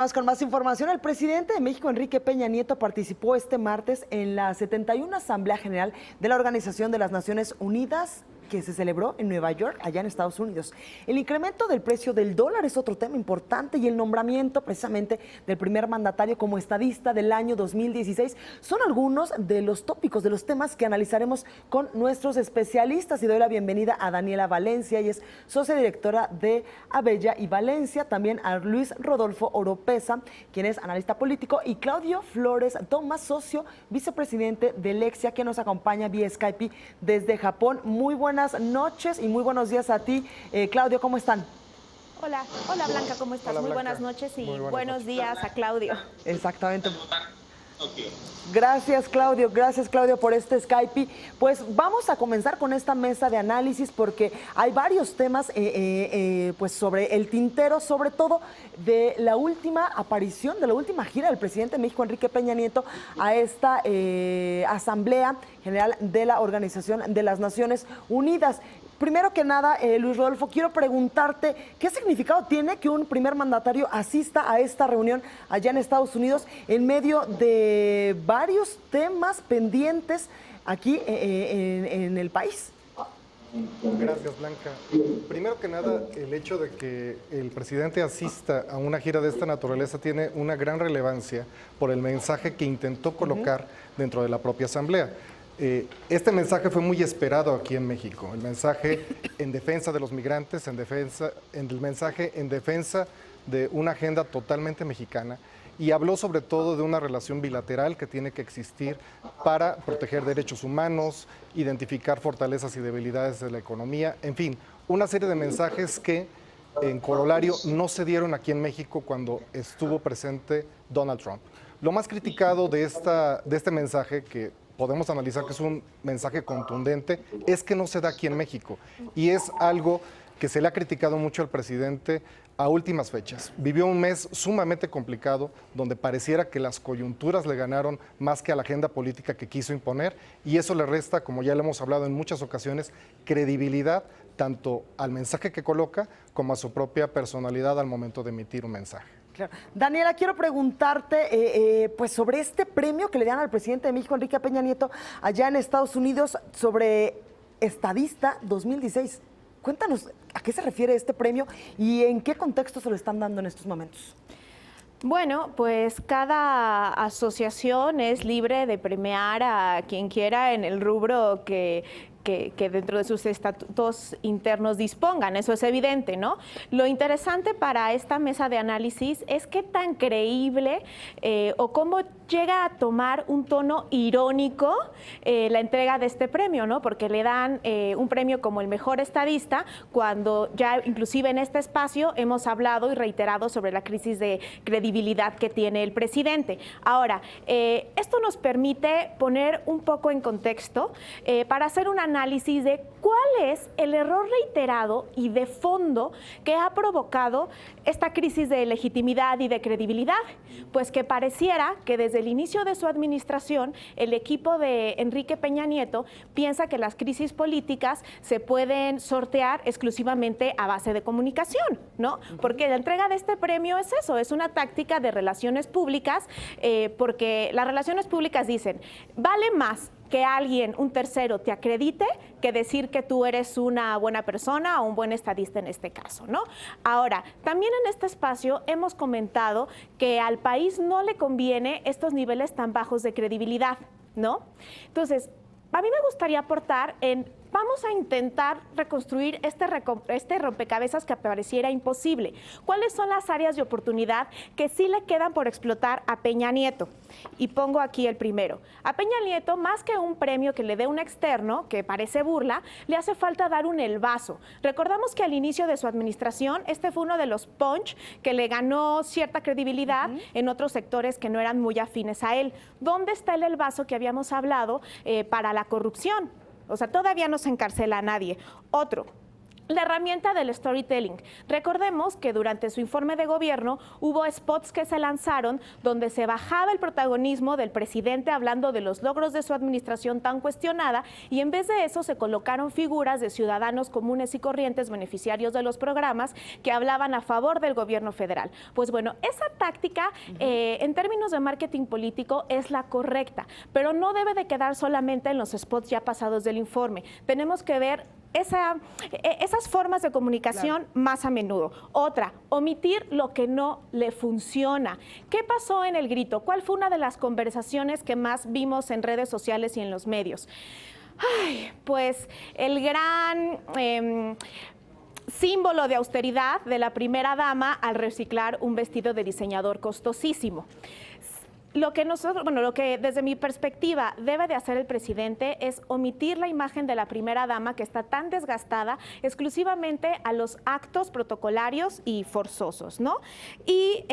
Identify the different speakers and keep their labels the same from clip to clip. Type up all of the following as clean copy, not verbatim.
Speaker 1: Vamos con más información. El presidente de México, Enrique Peña Nieto, participó este martes en la 71 Asamblea General de la Organización de las Naciones Unidas, que se celebró en Nueva York, allá en Estados Unidos. El incremento del precio del dólar es otro tema importante y el nombramiento precisamente del primer mandatario como estadista del año 2016 son algunos de los tópicos, de los temas que analizaremos con nuestros especialistas. Y doy la bienvenida a Daniela Valencia, ella es socia directora de Abella y Valencia, también a Luis Rodolfo Oropesa, quien es analista político, y Claudio Flores Tomás, socio vicepresidente de Lexia, que nos acompaña vía Skype desde Japón. Muy buenas noches y muy buenos días a ti, Claudio, ¿cómo están?
Speaker 2: Hola, hola Blanca, ¿cómo estás?
Speaker 3: Hola,
Speaker 2: muy
Speaker 3: Blanca.
Speaker 2: buenas noches y
Speaker 3: Buenas
Speaker 2: buenos
Speaker 3: noches.
Speaker 2: días a Claudio.
Speaker 1: Exactamente. Gracias Claudio por este Skype. Pues vamos a comenzar con esta mesa de análisis porque hay varios temas pues sobre el tintero, sobre todo de la última aparición, de la última gira del presidente de México, Enrique Peña Nieto, a esta Asamblea General de la Organización de las Naciones Unidas. Primero que nada, Luis Rodolfo, quiero preguntarte, ¿qué significado tiene que un primer mandatario asista a esta reunión allá en Estados Unidos en medio de varios temas pendientes aquí en el país?
Speaker 3: Gracias, Blanca. Primero que nada, el hecho de que el presidente asista a una gira de esta naturaleza tiene una gran relevancia por el mensaje que intentó colocar dentro de la propia Asamblea. Este mensaje fue muy esperado aquí en México, el mensaje en defensa de los migrantes, el mensaje en defensa de una agenda totalmente mexicana, y habló sobre todo de una relación bilateral que tiene que existir para proteger derechos humanos, identificar fortalezas y debilidades de la economía, en fin, una serie de mensajes que en corolario no se dieron aquí en México cuando estuvo presente Donald Trump. Lo más criticado de este mensaje, que podemos analizar que es un mensaje contundente, es que no se da aquí en México, y es algo que se le ha criticado mucho al presidente a últimas fechas. Vivió un mes sumamente complicado, donde pareciera que las coyunturas le ganaron más que a la agenda política que quiso imponer, y eso le resta, como ya le hemos hablado en muchas ocasiones, credibilidad tanto al mensaje que coloca como a su propia personalidad al momento de emitir un mensaje.
Speaker 1: Claro. Daniela, quiero preguntarte pues sobre este premio que le dan al presidente de México, Enrique Peña Nieto, allá en Estados Unidos, sobre Estadista 2016. Cuéntanos a qué se refiere este premio y en qué contexto se lo están dando en estos momentos.
Speaker 2: Bueno, pues cada asociación es libre de premiar a quien quiera en el rubro que dentro de sus estatutos internos dispongan, eso es evidente, ¿no? Lo interesante para esta mesa de análisis es qué tan creíble o cómo llega a tomar un tono irónico la entrega de este premio, ¿no? Porque le dan un premio como el mejor estadista cuando ya inclusive en este espacio hemos hablado y reiterado sobre la crisis de credibilidad que tiene el presidente. Ahora, esto nos permite poner un poco en contexto para hacer un análisis de cuál es el error reiterado y de fondo que ha provocado esta crisis de legitimidad y de credibilidad. Pues que pareciera que desde el inicio de su administración, el equipo de Enrique Peña Nieto piensa que las crisis políticas se pueden sortear exclusivamente a base de comunicación, ¿no? Porque la entrega de este premio es eso, es una táctica de relaciones públicas, porque las relaciones públicas dicen, vale más que alguien, un tercero, te acredite que decir que tú eres una buena persona o un buen estadista en este caso, ¿no? Ahora, también en este espacio hemos comentado que al país no le conviene estos niveles tan bajos de credibilidad, ¿no? Entonces, a mí me gustaría aportar vamos a intentar reconstruir este rompecabezas que pareciera imposible. ¿Cuáles son las áreas de oportunidad que sí le quedan por explotar a Peña Nieto? Y pongo aquí el primero. A Peña Nieto, más que un premio que le dé un externo, que parece burla, le hace falta dar un elbazo. Recordamos que al inicio de su administración, este fue uno de los punch que le ganó cierta credibilidad en otros sectores que no eran muy afines a él. ¿Dónde está el elbazo que habíamos hablado para la corrupción? O sea, todavía no se encarcela a nadie. Otro, la herramienta del storytelling. Recordemos que durante su informe de gobierno hubo spots que se lanzaron donde se bajaba el protagonismo del presidente hablando de los logros de su administración tan cuestionada y en vez de eso se colocaron figuras de ciudadanos comunes y corrientes beneficiarios de los programas que hablaban a favor del gobierno federal. Pues bueno, esa táctica en términos de marketing político es la correcta, pero no debe de quedar solamente en los spots ya pasados del informe. Tenemos que ver esas formas de comunicación más a menudo. Otra, omitir lo que no le funciona. ¿Qué pasó en el grito? ¿Cuál fue una de las conversaciones que más vimos en redes sociales y en los medios? Ay, pues el gran símbolo de austeridad de la primera dama al reciclar un vestido de diseñador costosísimo. Lo que desde mi perspectiva debe de hacer el presidente es omitir la imagen de la primera dama que está tan desgastada exclusivamente a los actos protocolarios y forzosos, ¿no? Y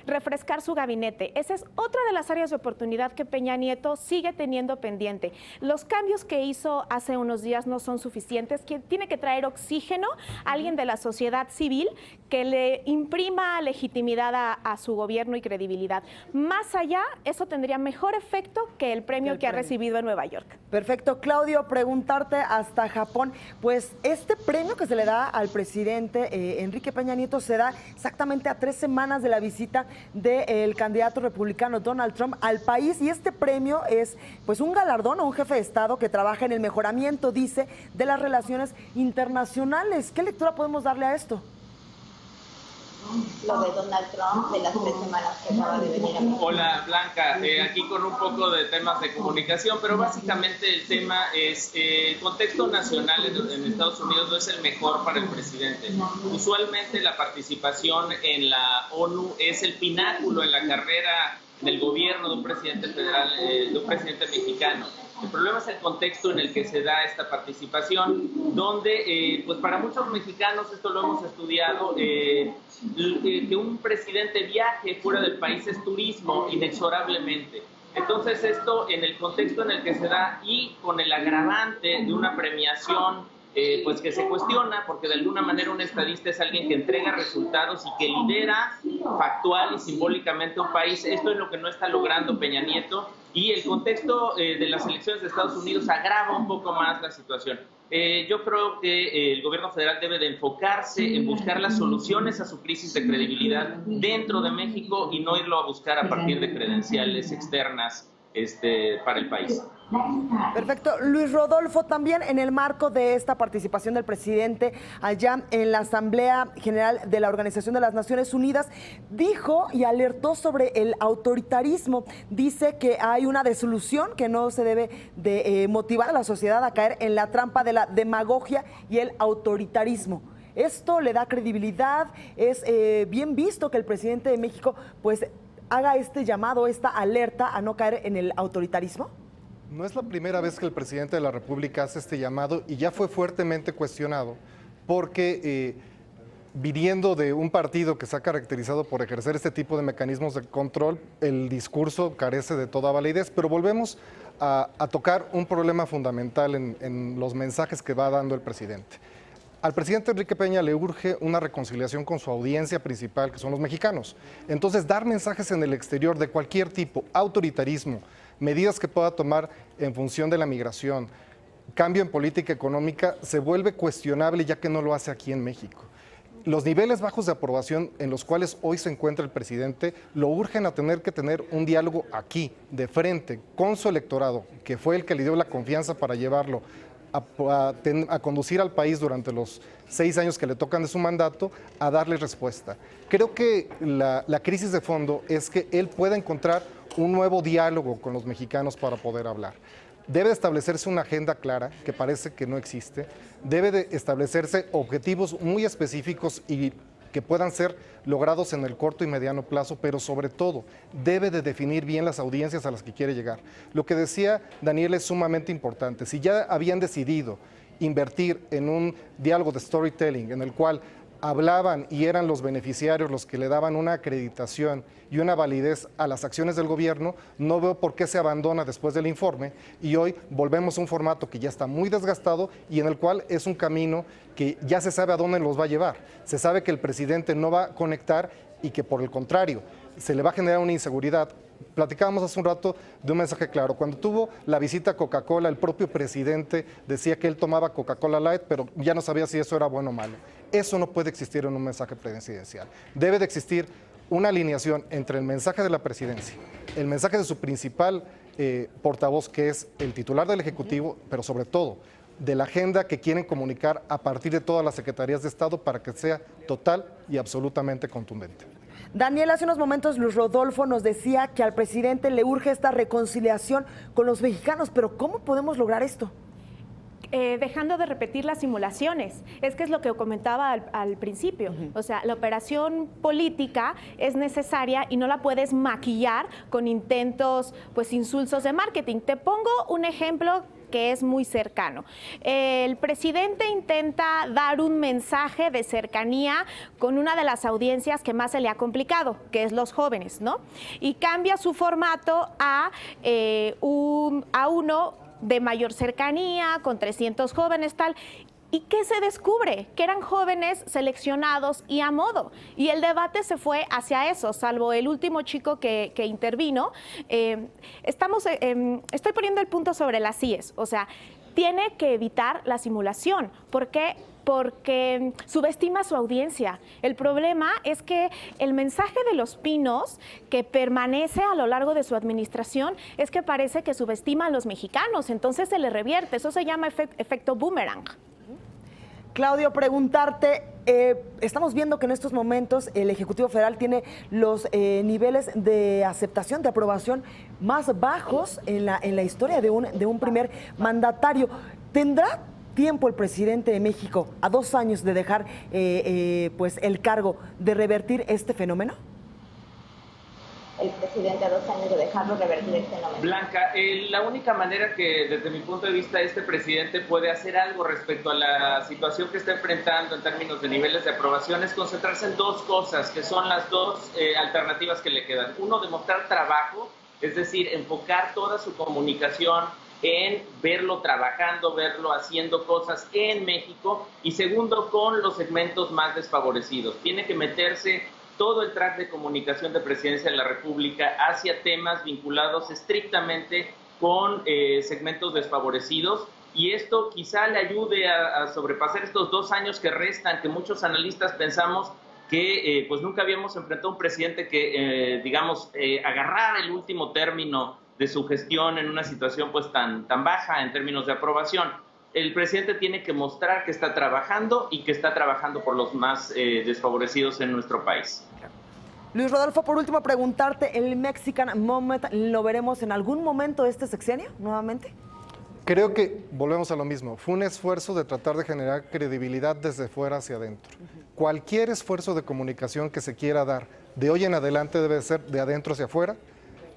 Speaker 2: refrescar su gabinete. Esa es otra de las áreas de oportunidad que Peña Nieto sigue teniendo pendiente. Los cambios que hizo hace unos días no son suficientes, que tiene que traer oxígeno a alguien de la sociedad civil que le imprima legitimidad a su gobierno y credibilidad. Más allá, eso tendría mejor efecto que el premio que ha recibido en Nueva York.
Speaker 1: Perfecto. Claudio, preguntarte hasta Japón, pues este premio que se le da al presidente Enrique Peña Nieto se da exactamente a 3 semanas de la visita del candidato republicano Donald Trump al país y este premio es pues un galardón a un jefe de Estado que trabaja en el mejoramiento, dice, de las relaciones internacionales. ¿Qué lectura podemos darle a esto?
Speaker 4: Lo de Donald Trump de las 3 semanas que acaba de venir a México.
Speaker 5: Hola Blanca, aquí con un poco de temas de comunicación, pero básicamente el tema es el contexto nacional en Estados Unidos no es el mejor para el presidente. Usualmente la participación en la ONU es el pináculo en la carrera del gobierno de un presidente federal, de un presidente mexicano. El problema es el contexto en el que se da esta participación, donde, pues para muchos mexicanos, esto lo hemos estudiado, que un presidente viaje fuera del país es turismo, inexorablemente. Entonces esto en el contexto en el que se da y con el agravante de una premiación pues que se cuestiona, porque de alguna manera un estadista es alguien que entrega resultados y que lidera factual y simbólicamente un país. Esto es lo que no está logrando Peña Nieto y el contexto de las elecciones de Estados Unidos agrava un poco más la situación. Yo creo que el gobierno federal debe de enfocarse en buscar las soluciones a su crisis de credibilidad dentro de México y no irlo a buscar a partir de credenciales externas para el país.
Speaker 1: Perfecto. Luis Rodolfo, también en el marco de esta participación del presidente allá en la Asamblea General de la Organización de las Naciones Unidas, dijo y alertó sobre el autoritarismo. Dice que hay una desilusión, que no se debe de motivar a la sociedad a caer en la trampa de la demagogia y el autoritarismo. ¿Esto le da credibilidad? ¿Es bien visto que el presidente de México pues haga este llamado, esta alerta a no caer en el autoritarismo?
Speaker 3: No es la primera vez que el presidente de la República hace este llamado y ya fue fuertemente cuestionado porque viniendo de un partido que se ha caracterizado por ejercer este tipo de mecanismos de control, el discurso carece de toda validez, pero volvemos a tocar un problema fundamental en los mensajes que va dando el presidente. Al presidente Enrique Peña le urge una reconciliación con su audiencia principal, que son los mexicanos. Entonces, dar mensajes en el exterior de cualquier tipo, autoritarismo, medidas que pueda tomar en función de la migración, cambio en política económica, se vuelve cuestionable ya que no lo hace aquí en México. Los niveles bajos de aprobación en los cuales hoy se encuentra el presidente lo urgen a tener que tener un diálogo aquí, de frente, con su electorado, que fue el que le dio la confianza para llevarlo a conducir al país durante los 6 años que le tocan de su mandato, a darle respuesta. Creo que la crisis de fondo es que él pueda encontrar un nuevo diálogo con los mexicanos para poder hablar. Debe establecerse una agenda clara, que parece que no existe. Debe de establecerse objetivos muy específicos y que puedan ser logrados en el corto y mediano plazo, pero sobre todo debe de definir bien las audiencias a las que quiere llegar. Lo que decía Daniel es sumamente importante. Si ya habían decidido invertir en un diálogo de storytelling en el cual hablaban y eran los beneficiarios los que le daban una acreditación y una validez a las acciones del gobierno, no veo por qué se abandona después del informe y hoy volvemos a un formato que ya está muy desgastado y en el cual es un camino que ya se sabe a dónde los va a llevar. Se sabe que el presidente no va a conectar y que por el contrario se le va a generar una inseguridad. Platicábamos hace un rato de un mensaje claro. Cuando tuvo la visita a Coca-Cola, el propio presidente decía que él tomaba Coca-Cola Light, pero ya no sabía si eso era bueno o malo. Eso no puede existir en un mensaje presidencial. Debe de existir una alineación entre el mensaje de la presidencia, el mensaje de su principal portavoz, que es el titular del Ejecutivo, pero sobre todo de la agenda que quieren comunicar a partir de todas las secretarías de Estado para que sea total y absolutamente contundente.
Speaker 1: Daniel, hace unos momentos Luis Rodolfo nos decía que al presidente le urge esta reconciliación con los mexicanos, pero ¿cómo podemos lograr esto?
Speaker 2: Dejando de repetir las simulaciones. Es que es lo que comentaba al principio. O sea, la operación política es necesaria y no la puedes maquillar con intentos, pues, insulsos de marketing. Te pongo un ejemplo que es muy cercano. El presidente intenta dar un mensaje de cercanía con una de las audiencias que más se le ha complicado, que es los jóvenes, ¿no? Y cambia su formato a uno de mayor cercanía, con 300 jóvenes, tal. ¿Y qué se descubre? Que eran jóvenes seleccionados y a modo. Y el debate se fue hacia eso, salvo el último chico que intervino. Estoy poniendo el punto sobre las IES. O sea, tiene que evitar la simulación. ¿Por qué? Porque subestima a su audiencia. El problema es que el mensaje de Los Pinos, que permanece a lo largo de su administración, es que parece que subestima a los mexicanos, entonces se le revierte. Eso se llama efecto boomerang.
Speaker 1: Claudio, preguntarte, estamos viendo que en estos momentos el Ejecutivo Federal tiene los niveles de aceptación, de aprobación más bajos en la historia de un primer mandatario. ¿Tendrá tiempo el presidente de México, a 2 años de dejar pues el cargo, de revertir este fenómeno?
Speaker 4: El presidente a 2 años de dejarlo revertir este fenómeno.
Speaker 5: Blanca, la única manera que desde mi punto de vista este presidente puede hacer algo respecto a la situación que está enfrentando en términos de niveles de aprobación es concentrarse en 2 cosas, que son las 2 alternativas que le quedan. Uno, demostrar trabajo, es decir, enfocar toda su comunicación en verlo trabajando, verlo haciendo cosas en México. Y segundo, con los segmentos más desfavorecidos. Tiene que meterse todo el track de comunicación de Presidencia de la República hacia temas vinculados estrictamente con segmentos desfavorecidos, y esto quizá le ayude a sobrepasar estos 2 años que restan, que muchos analistas pensamos que pues nunca habíamos enfrentado a un presidente que, agarrara el último término de su gestión en una situación pues tan baja en términos de aprobación. El presidente tiene que mostrar que está trabajando y que está trabajando por los más desfavorecidos en nuestro país.
Speaker 1: Luis Rodolfo, por último, preguntarte, ¿el Mexican Moment lo veremos en algún momento de este sexenio nuevamente?
Speaker 3: Creo que volvemos a lo mismo. Fue un esfuerzo de tratar de generar credibilidad desde fuera hacia adentro. Cualquier esfuerzo de comunicación que se quiera dar de hoy en adelante debe ser de adentro hacia afuera,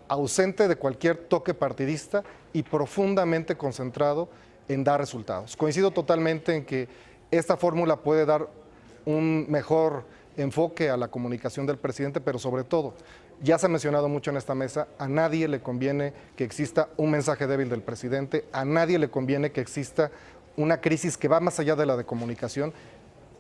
Speaker 3: ausente de cualquier toque partidista y profundamente concentrado en dar resultados. Coincido totalmente en que esta fórmula puede dar un mejor enfoque a la comunicación del presidente, pero sobre todo, ya se ha mencionado mucho en esta mesa, a nadie le conviene que exista un mensaje débil del presidente, a nadie le conviene que exista una crisis que va más allá de la de comunicación,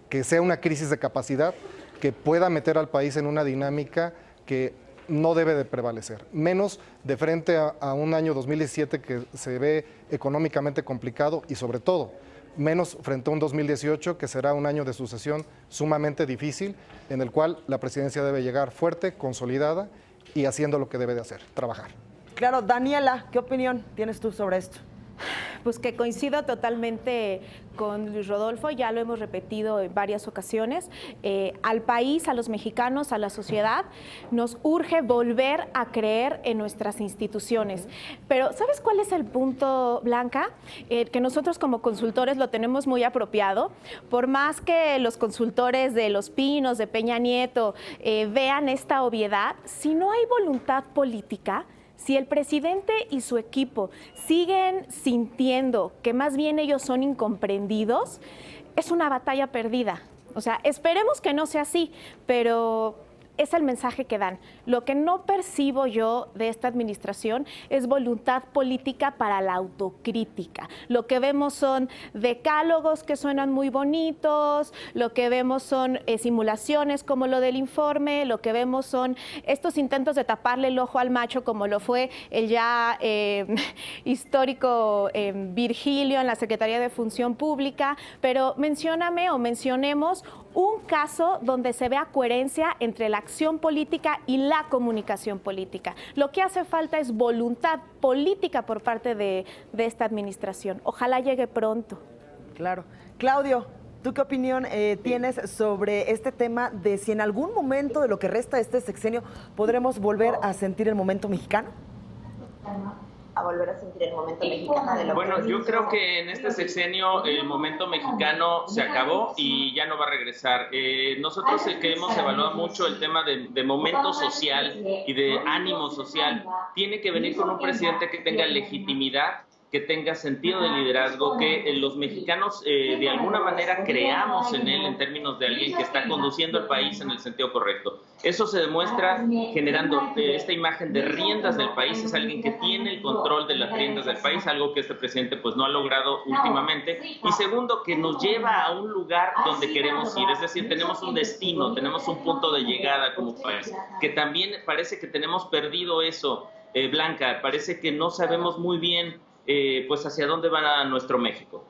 Speaker 3: que sea una crisis de capacidad, que pueda meter al país en una dinámica que no debe de prevalecer, menos de frente a un año 2017 que se ve económicamente complicado y sobre todo, menos frente a un 2018 que será un año de sucesión sumamente difícil, en el cual la presidencia debe llegar fuerte, consolidada y haciendo lo que debe de hacer, trabajar.
Speaker 1: Claro, Daniela, ¿qué opinión tienes tú sobre esto?
Speaker 2: Pues que coincido totalmente con Luis Rodolfo, ya lo hemos repetido en varias ocasiones. Al país, a los mexicanos, a la sociedad, nos urge volver a creer en nuestras instituciones. Pero ¿sabes cuál es el punto, Blanca? Que nosotros como consultores lo tenemos muy apropiado. Por más que los consultores de Los Pinos, de Peña Nieto, vean esta obviedad, si no hay voluntad política, si el presidente y su equipo siguen sintiendo que más bien ellos son incomprendidos, es una batalla perdida. O sea, esperemos que no sea así, pero es el mensaje que dan. Lo que no percibo yo de esta administración es voluntad política para la autocrítica. Lo que vemos son decálogos que suenan muy bonitos, lo que vemos son simulaciones como lo del informe, lo que vemos son estos intentos de taparle el ojo al macho como lo fue el ya histórico Virgilio en la Secretaría de Función Pública, pero mencionemos un caso donde se vea coherencia entre la acción política y la comunicación política. Lo que hace falta es voluntad política por parte de esta administración. Ojalá llegue pronto.
Speaker 1: Claro. Claudio, ¿tú qué opinión tienes sobre este tema de si en algún momento de lo que resta de este sexenio podremos volver a sentir el momento mexicano?
Speaker 4: A volver a sentir el momento mexicano de lo
Speaker 5: Bueno, yo creo que en este sexenio el momento mexicano se acabó y ya no va a regresar. Nosotros que hemos evaluado mucho el tema de momento social y de ánimo social, tiene que venir con un presidente que tenga legitimidad, que tenga sentido de liderazgo, que los mexicanos de alguna manera creamos en él en términos de alguien que está conduciendo el país en el sentido correcto. Eso se demuestra generando esta imagen de riendas del país, es alguien que tiene el control de las riendas del país, algo que este presidente pues no ha logrado últimamente. Y segundo, que nos lleva a un lugar donde queremos ir, es decir, tenemos un destino, tenemos un punto de llegada como país, que también parece que tenemos perdido eso, Blanca, parece que no sabemos muy bien pues hacia dónde va nuestro México.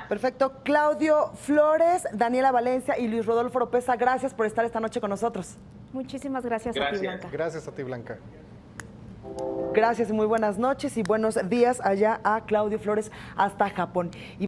Speaker 1: Perfecto. Claudio Flores, Daniela Valencia y Luis Rodolfo Oropeza, gracias por estar esta noche con nosotros.
Speaker 2: Muchísimas gracias a ti, Blanca.
Speaker 3: Gracias a ti, Blanca.
Speaker 1: Gracias y muy buenas noches y buenos días allá a Claudio Flores hasta Japón.